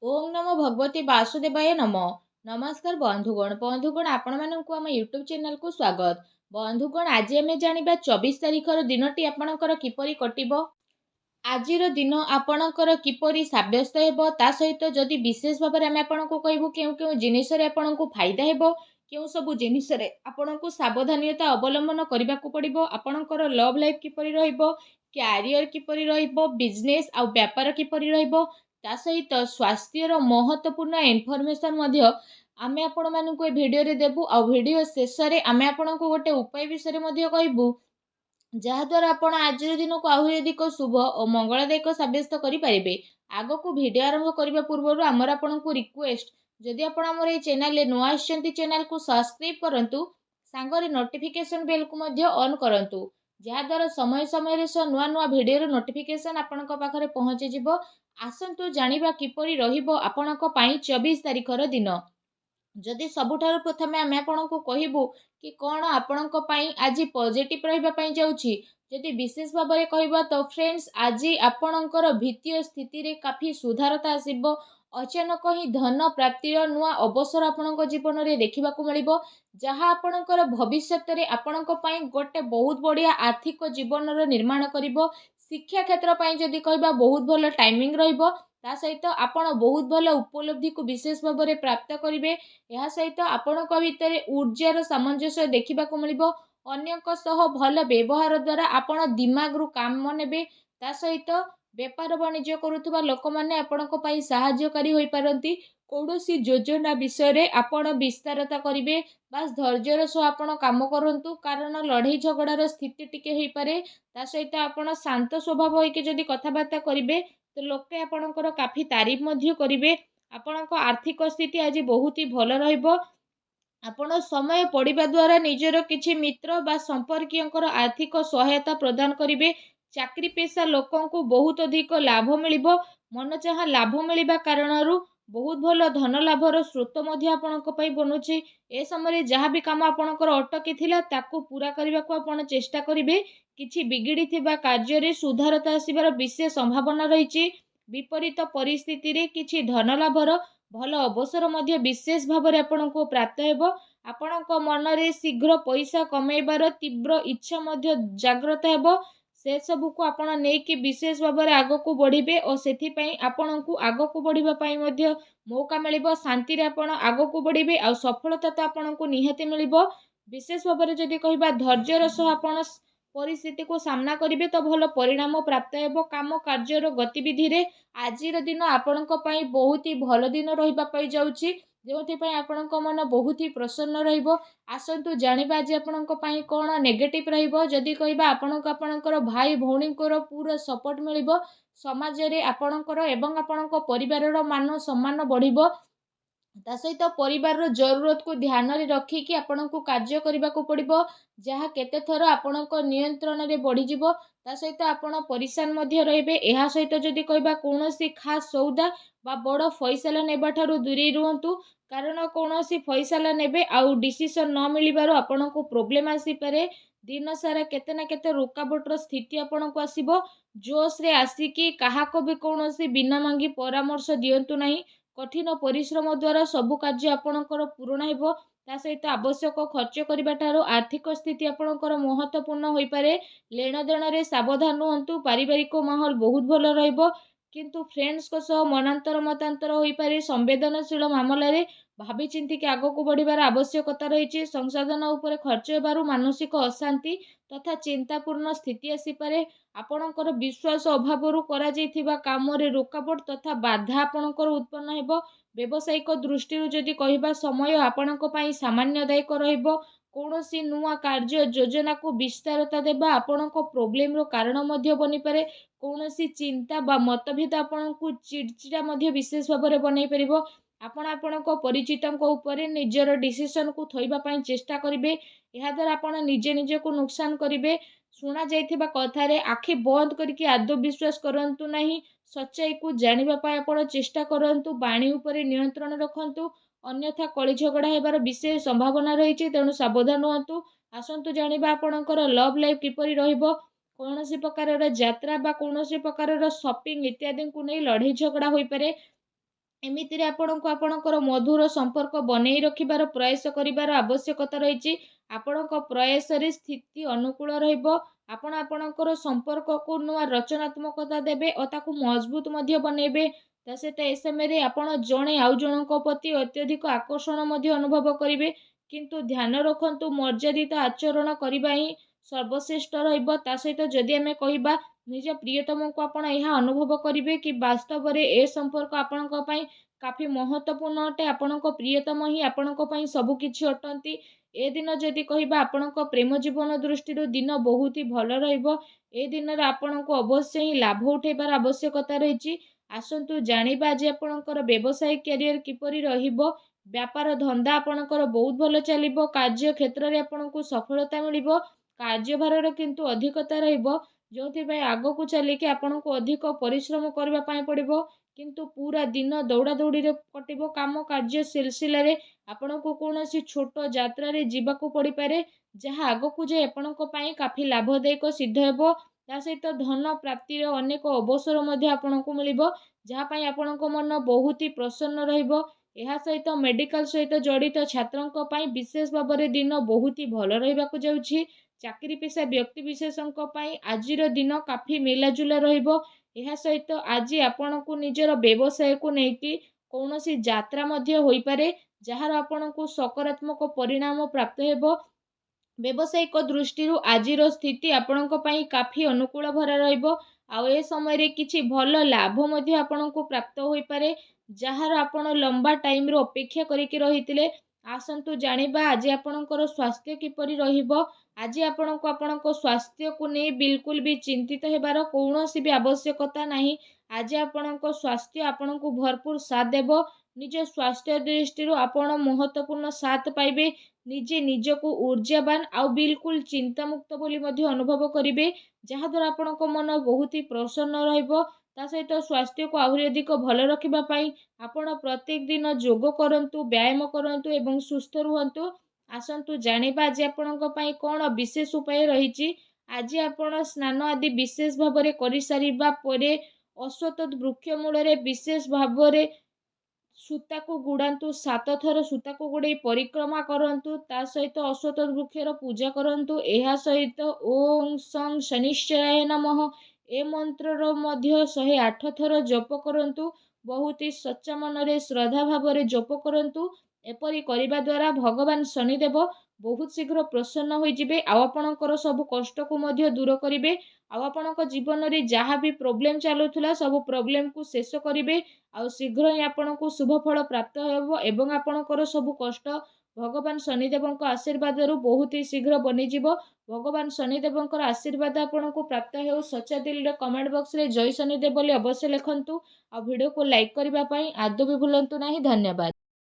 ओम नमो भगवते वासुदेवाय नमः। नमस्कार बंधुगण आपण मानक आम यूट्यूब चैनल को स्वागत। बंधुगण आज आम जाना 24 तारिखर दिनटी आपणकर किपरि कटिबो। आजिर दिन आपणकर किपरि साब्यस्त हेबो ता सहित जदि विशेष भाव में आम आपको कहबू केउ केउ जिनिस रे आपणको फायदा हेबो केउ सब जिनिस रे आपणको सावधानता अवलंबन करने को पड़िबो। आपणकर लव लाइफ किपरि रहइबो, क्यारियर किपरि रहइबो, बिजनेस आ व्यापार किपरि रहइबो ता सहित स्वास्थ्यर महत्वपूर्ण इनफॉरमेशन आमे आपण मानक ए भिडियो रे देबू। आ भिडियो शेष रे आमे आपणको गोटे उपाय विषय मध्ये कहबू जहाद्वारा आपण आज दिन को आहरी अधिक शुभ और मंगलदायक सब्यस्त करें। आग को भिड आरंभ करने पूर्व आमर आपण को रिक्वेस्ट जदि आपण आमर ये चैनल नुआ आछंती चैनल को सब्सक्राइब करंतु सांगरे नोटिफिकेशन बेल को मध्य ऑन करंतु जहाद्वारा समय समय रे नुआ नुआ भिडियो नोटिफिकेशन आपण पाखरे पहुंची जिवो। आसंतु जानिबा किपरि रहिबो आपणक पई 24 तारिखर दिन। जदि सबुठारु प्रथमे आमे आपणको कहबू कि कौन आपणको पई आज पॉजिटिव रहिबा पई जाउछि। जदि विशेष भाव में कहबा तो फ्रेंड्स आज आपणकर वित्तीय स्थिति रे काफी सुधारता आसीबो। अचानक ही धन प्राप्तिर नुआ अवसर आपणक जीवन रे देखिबा को मिलिबो जहा आपणकर भविष्यत रे आपणक पई गोटे बहुत बढ़िया आर्थिक जीवन रो निर्माण करिबो। शिक्षा क्षेत्र पई जदि कहबा बहुत भलो टाइमिंग रहिबो ता सहित आपण बहुत भलो उपलब्धि को विशेष भाव में प्राप्त करिवे। यह सहित आपणक भितर ऊर्जार सामंजस्य देखा मिलिबो। अन्यक सह भल व्यवहार द्वारा आपण दिमाग रु काम नेबे ता सहित व्यापार वाणिज्य करुवा लोक मैंने आपणक पई सहायकारी होई पारंती। कौनसी योजना विषय रे आपण विस्तारता करिवे बास धैर्यर सह आपण काम करंतु कारण लड़ाई झगड़ार स्थिति टिके होई पारे। ता सहित आपण शांत स्वभाव होइके जदि कथबार्ता करिवे तो लोके आपणकर काफी तारीफ मध्य करिवे। आपणक आर्थिक स्थिति आज बहुत ही भल रहिबो। आपण समय पढ़िबा द्वारा निजर किछि मित्र बा संपर्कीयंकर आर्थिक सहायता प्रदान करिवे। चाकरी पेशा लोकों को बहुत अधिक लाभ मिलिबो। मन चाहा लाभ मिलिबा कारणरू बहुत भल धन लाभर स्रोत मध्य आपणक पई बनुछि। ए समय जहाँ भी काम आपणकर अटकी थिला ताकू पूरा करने को आपण चेष्टा करिवे। किछि बिगिड़ी थिबा कार्य रे सुधारता आसीबार विशेष संभावना रहिछि। विपरीत परिस्थिति रे किछि धन लाभर भल अवसर मध्य विशेष भाव में आपको प्राप्त हेबो। आपणक मन रे शीघ्र पैसा कमेबार तीव्र इच्छा मध्य जागृत हेबो। से सबू को आपण नेकी विशेष भाव में आग को बढ़िबे और सेथि पई आपणकु आग को बढ़िबा पई मध्य मौका मिलिबो। शांति रे आपण आग को बढ़िबे आ सफलता तो आपणकु निहाती मिलिबो। विशेष भाव में जदि कहबा धैर्यर सह आपण परिस्थिति को सामना करिवे तो भल परिणाम प्राप्त हेबो। काम कार्यर गतिविधि रे आजिर दिन आपणक पई बहुत ही भल दिन रहिबा पई जाउछि जोथि पई आपणक मन बहुत ही प्रसन्न रहिबो। आसंतु जानिबा आज आपणक पई कोन नेगेटिव रहिबो। जदि कहबा आपणक आपणकर भाई भौणीकर पूरा सपोर्ट मिलिबो। समाज रे आपणकर एवं आपणक परिवारर मान सम्मान बढ़िबो। ता सहित परिवार जरूरत को ध्यान रे रखिकी आपको कार्य करने को पड़ो जहाँ केते थर आपणक नियंत्रण रे बढ़ी जिवो। ता सहित आपण परिशान मध्य रहिबे। एहा सहित जदि कहबा कौनसी खास सौदा बा बड़ फैसला नेबा ठारू दूरी रुहंतु कारण कौनसी फैसला नेबे आउ डिसीजन न मिलिबारु आपणको प्रोब्लेम आसी पारे। दिन सारा केते ना केते रुकावटर स्थिति आपणको आसीबो। जोश रे आसिकी काहाको भी कौनसी बिना मांगी परामर्श दियंतु नहीं। कठिन परिश्रम द्वारा सबु कार्य आपणकर पूर्ण हेबो। ता सहित आवश्यक खर्च करबा ठारो आर्थिक स्थिति आपणकर महत्वपूर्ण होई पारे। लेन देन रे सावधान रहंतु। पारिवारिक माहौल बहुत भल रहइबो किंतु फ्रेंड्स को सह मनांतर मतांतर होई पारे। संवेदनशील मामला रे भाभी चिंती के आगो को बढ़िबार आवश्यकता रही। संसाधन उपरे खर्च हेबारु मानसिक अशांति तथा चिंतापूर्ण स्थिति आसी पारे। आपणकर विश्वास अभाव करा जाइथिबा काम रे रुकावट तथा बाधा आपणकर उत्पन्न हेबो। व्यवसायिक दृष्टि जदि कहबा समय आपणक पई सामान्यदायक रहिबो। कौनसी नुआ कार्य योजना को विस्तारता देबा आपणक प्रोब्लेम रो कारण मध्य बनी पारे। कौनसी चिंता बा मतभेद आपणको चिड़चिड़ा मध्य विशेष भाव में बनई परिबो। आपण आपणक परिचितक उपरे निजर डिसीजन को थोइबा पई चेष्टा करिवे। एहा द्वारा आपण निजे निजे को नुकसान करिवे। शुणा जाइथिबा कथा रे आखि बंद करके आदौ विश्वास करंतु नहीं। सच्चाई को जानिबा पई आपण चेष्टा करंतु। बाणी उपरे नियंत्रण रखंतु अन्यथा कଳି झगड़ा हेबार विशेष संभावना रही। तेणु सावधान रहंतु। आसंतु जानिबा आपणकर लव लाइफ किपरि रहिबो। कौनसी प्रकार यात्रा बा कौनसी प्रकार शॉपिंग इत्यादि को नहीं लड़ाई झगड़ा होई पारे। ଏମିତିରେ ଆପଣଙ୍କୁ ଆପଣଙ୍କର ମଧୁର ସମ୍ପର୍କ ବନେଇ ରଖିବାର ପ୍ରୟାସ କରିବାର ଆବଶ୍ୟକତା ରହିଛି। ଆପଣଙ୍କ ପ୍ରୟାସରେ ସ୍ଥିତି ଅନୁକୂଳ ରହିବ। ଆପଣ ଆପଣଙ୍କର ସମ୍ପର୍କକୁ ନୂଆ ରଚନାତ୍ମକତା ଦେବେ ଓ ତାକୁ ମଜବୁତ ମଧ୍ୟ ବନେଇବେ। ତା ସହିତ ଏ ସମୟରେ ଆପଣ ଜଣେ ଆଉ ଜଣଙ୍କ ପ୍ରତି ଅତ୍ୟଧିକ ଆକର୍ଷଣ ମଧ୍ୟ ଅନୁଭବ କରିବେ। କିନ୍ତୁ ଧ୍ୟାନ ରଖନ୍ତୁ, ମର୍ଯ୍ୟାଦିତ ଆଚରଣ କରିବା ହିଁ ସର୍ବଶ୍ରେଷ୍ଠ ରହିବ। ତା ସହିତ ଯଦି ଆମେ କହିବା ନିଜ ପ୍ରିୟତମଙ୍କୁ ଆପଣ ଏହା ଅନୁଭବ କରିବେ କି ବାସ୍ତବରେ ଏ ସମ୍ପର୍କ ଆପଣଙ୍କ ପାଇଁ କାଫି ମହତ୍ତ୍ୱପୂର୍ଣ୍ଣ ଅଟେ। ଆପଣଙ୍କ ପ୍ରିୟତମ ହିଁ ଆପଣଙ୍କ ପାଇଁ ସବୁ କିଛି ଅଟନ୍ତି। ଏ ଦିନ ଯଦି କହିବା ଆପଣଙ୍କ ପ୍ରେମ ଜୀବନ ଦୃଷ୍ଟିରୁ ଦିନ ବହୁତ ହି ଭଲ ରହିବ। ଏ ଦିନରେ ଆପଣଙ୍କୁ ଅବଶ୍ୟ ହିଁ ଲାଭ ଉଠାଇବାର ଆବଶ୍ୟକତା ରହିଛି। ଆସନ୍ତୁ ଜାଣିବା ଆଜି ଆପଣଙ୍କର ବ୍ୟବସାୟ କ୍ୟାରିୟର କିପରି ରହିବ। ବ୍ୟାପାର ଧନ୍ଦା ଆପଣଙ୍କର ବହୁତ ଭଲ ଚାଲିବ। କାର୍ଯ୍ୟ କ୍ଷେତ୍ରରେ ଆପଣଙ୍କୁ ସଫଳତା ମିଳିବ। କାର୍ଯ୍ୟଭାରର କିନ୍ତୁ ଅଧିକତା ରହିବ, ଯେଉଁଥିପାଇଁ ଆଗକୁ ଚାଲିକି ଆପଣଙ୍କୁ ଅଧିକ ପରିଶ୍ରମ କରିବା ପାଇଁ ପଡ଼ିବ। କିନ୍ତୁ ପୁରା ଦିନ ଦୌଡ଼ାଦୌଡ଼ିରେ କଟିବ। କାମ କାର୍ଯ୍ୟ ସିଲସିଲାରେ ଆପଣଙ୍କୁ କୌଣସି ଛୋଟ ଯାତ୍ରାରେ ଯିବାକୁ ପଡ଼ିପାରେ, ଯାହା ଆଗକୁ ଯାଇ ଆପଣଙ୍କ ପାଇଁ କାଫି ଲାଭଦାୟକ ସିଦ୍ଧ ହେବ। ତା ସହିତ ଧନ ପ୍ରାପ୍ତିର ଅନେକ ଅବସର ମଧ୍ୟ ଆପଣଙ୍କୁ ମିଳିବ, ଯାହା ପାଇଁ ଆପଣଙ୍କ ମନ ବହୁତ ହି ପ୍ରସନ୍ନ ରହିବ। ଏହା ସହିତ ମେଡ଼ିକାଲ ସହିତ ଜଡ଼ିତ ଛାତ୍ରଙ୍କ ପାଇଁ ବିଶେଷ ଭାବରେ ଦିନ ବହୁତ ହି ଭଲ ରହିବାକୁ ଯାଉଛି। ଚାକିରି ପେଶା ବ୍ୟକ୍ତିବିଶେଷଙ୍କ ପାଇଁ ଆଜିର ଦିନ କାଫି ମିଲାଜୁଲା ରହିବ। ଏହା ସହିତ ଆଜି ଆପଣଙ୍କୁ ନିଜର ବ୍ୟବସାୟକୁ ନେଇକି କୌଣସି ଯାତ୍ରା ମଧ୍ୟ ହୋଇପାରେ, ଯାହାର ଆପଣଙ୍କୁ ସକାରାତ୍ମକ ପରିଣାମ ପ୍ରାପ୍ତ ହେବ। ବ୍ୟବସାୟିକ ଦୃଷ୍ଟିରୁ ଆଜିର ସ୍ଥିତି ଆପଣଙ୍କ ପାଇଁ କାଫି ଅନୁକୂଳ ଭରା ରହିବ। ଆଉ ଏ ସମୟରେ କିଛି ଭଲ ଲାଭ ମଧ୍ୟ ଆପଣଙ୍କୁ ପ୍ରାପ୍ତ ହୋଇପାରେ, ଯାହାର ଆପଣ ଲମ୍ବା ଟାଇମରୁ ଅପେକ୍ଷା କରିକି ରହିଥିଲେ। ଆସନ୍ତୁ ଜାଣିବା ଆଜି ଆପଣଙ୍କର ସ୍ୱାସ୍ଥ୍ୟ କିପରି ରହିବ। ଆଜି ଆପଣଙ୍କୁ ଆପଣଙ୍କ ସ୍ୱାସ୍ଥ୍ୟକୁ ନେଇ ବିଲକୁଲ ବି ଚିନ୍ତିତ ହେବାର କୌଣସି ବି ଆବଶ୍ୟକତା ନାହିଁ। ଆଜି ଆପଣଙ୍କ ସ୍ୱାସ୍ଥ୍ୟ ଆପଣଙ୍କୁ ଭରପୁର ସାଥ ଦେବ। ନିଜ ସ୍ୱାସ୍ଥ୍ୟ ଦୃଷ୍ଟିରୁ ଆପଣ ମହତ୍ତ୍ୱପୂର୍ଣ୍ଣ ସାଥ ପାଇବେ। ନିଜେ ନିଜକୁ ଊର୍ଜାବାନ ଆଉ ବିଲକୁଲ ଚିନ୍ତାମୁକ୍ତ ବୋଲି ମଧ୍ୟ ଅନୁଭବ କରିବେ, ଯାହାଦ୍ୱାରା ଆପଣଙ୍କ ମନ ବହୁତ ହି ପ୍ରସନ୍ନ ରହିବ। ତା ସହିତ ସ୍ୱାସ୍ଥ୍ୟକୁ ଆହୁରି ଅଧିକ ଭଲ ରଖିବା ପାଇଁ ଆପଣ ପ୍ରତ୍ୟେକ ଦିନ ଯୋଗ କରନ୍ତୁ, ବ୍ୟାୟାମ କରନ୍ତୁ ଏବଂ ସୁସ୍ଥ ରୁହନ୍ତୁ। ଆସନ୍ତୁ ଜାଣିବା ଆଜି ଆପଣଙ୍କ ପାଇଁ କ'ଣ ବିଶେଷ ଉପାୟ ରହିଛି। ଆଜି ଆପଣ ସ୍ନାନ ଆଦି ବିଶେଷ ଭାବରେ କରିସାରିବା ପରେ ଅଶ୍ୱତ୍ଥ ବୃକ୍ଷ ମୂଳରେ ବିଶେଷ ଭାବରେ ସୂତାକୁ ଗୁଡ଼ାନ୍ତୁ। 7 ଥର ସୂତାକୁ ଗୁଡ଼େଇ ପରିକ୍ରମା କରନ୍ତୁ। ତା ସହିତ ଅଶ୍ୱତ୍ଥ ବୃକ୍ଷର ପୂଜା କରନ୍ତୁ। ଏହା ସହିତ ଓଂ ସଂ ଶନିଶ୍ଚରାୟ ନମଃ ଏ ମନ୍ତ୍ରର ମଧ୍ୟ 108 ଥର ଜପ କରନ୍ତୁ। ବହୁତ ହି ସଚ୍ଚା ମନରେ ଶ୍ରଦ୍ଧା ଭାବରେ ଜପ କରନ୍ତୁ। ଏପରି କରିବା ଦ୍ୱାରା ଭଗବାନ ଶନିଦେବ ବହୁତ ଶୀଘ୍ର ପ୍ରସନ୍ନ ହୋଇଯିବେ, ଆଉ ଆପଣଙ୍କର ସବୁ କଷ୍ଟକୁ ମଧ୍ୟ ଦୂର କରିବେ। ଆଉ ଆପଣଙ୍କ ଜୀବନରେ ଯାହା ବି ପ୍ରୋବ୍ଲେମ୍ ଚାଲୁଥିଲା ସବୁ ପ୍ରୋବ୍ଲେମକୁ ଶେଷ କରିବେ। ଆଉ ଶୀଘ୍ର ହିଁ ଆପଣଙ୍କୁ ଶୁଭ ଫଳ ପ୍ରାପ୍ତ ହେବ ଏବଂ ଆପଣଙ୍କର ସବୁ କଷ୍ଟ ଭଗବାନ ଶନିଦେବଙ୍କ ଆଶୀର୍ବାଦରୁ ବହୁତ ହି ଶୀଘ୍ର ବନିଯିବ। ଭଗବାନ ଶନିଦେବଙ୍କର ଆଶୀର୍ବାଦ ଆପଣଙ୍କୁ ପ୍ରାପ୍ତ ହେଉ। ସଚ୍ଚା ଦିଲରେ କମେଣ୍ଟ ବକ୍ସରେ ଜୟ ଶନିଦେବ ବୋଲି ଅବଶ୍ୟ ଲେଖନ୍ତୁ। ଆଉ ଭିଡ଼ିଓକୁ ଲାଇକ୍ କରିବା ପାଇଁ ଆଦୌ ବି ଭୁଲନ୍ତୁ ନାହିଁ। ଧନ୍ୟବାଦ।